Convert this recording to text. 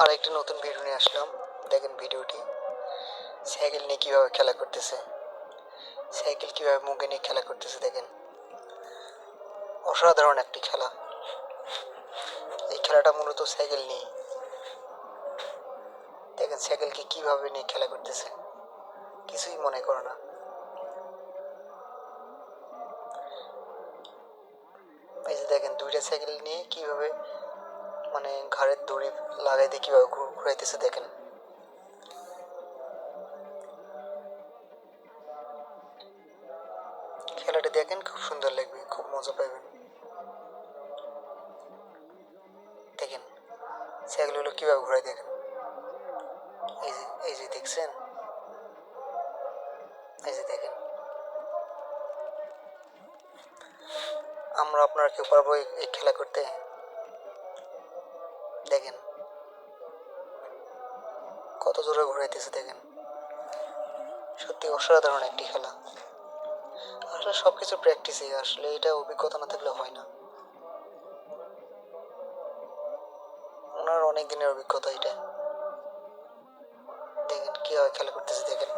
আর একটি নতুন ভিডিও নিয়ে আসলাম। দেখেন ভিডিওটি সাইকেল নিয়ে কিভাবে খেলা করতেছে, সাইকেল কিভাবে মুখে নিয়ে খেলা করতেছে। দেখেন অসাধারণ একটি খেলা। এই খেলাটা মূলত সাইকেল নিয়ে। দেখেন সাইকেলকে কিভাবে নিয়ে খেলা করতেছে, কিছুই মনে করো না। এই যে দেখেন দুইটা সাইকেল নিয়ে কিভাবে মানে ঘাড়ের দড়ি লাগাই দিয়ে কিভাবে ঘুরাইতেছে। দেখেন খেলাটি দেখেন, খুব সুন্দর লাগবে, খুব মজা পাবেন। দেখেন সাইকেলগুলো কিভাবে ঘুরাই। দেখেন এই যে দেখছেন, এই যে দেখেন। আপনারা কেউ পারবো এই খেলা করতে? দেখেন কত জোরে ঘুরাইতেছে। দেখেন সত্যি অসাধারণ একটি খেলা। আসলে সবকিছু প্র্যাকটিসে, আসলে এটা অভিজ্ঞতা না থাকলে হয় না। ওনার অনেক দিনের অভিজ্ঞতা এটা। দেখেন কিভাবে খেলা করতেছে। দেখেন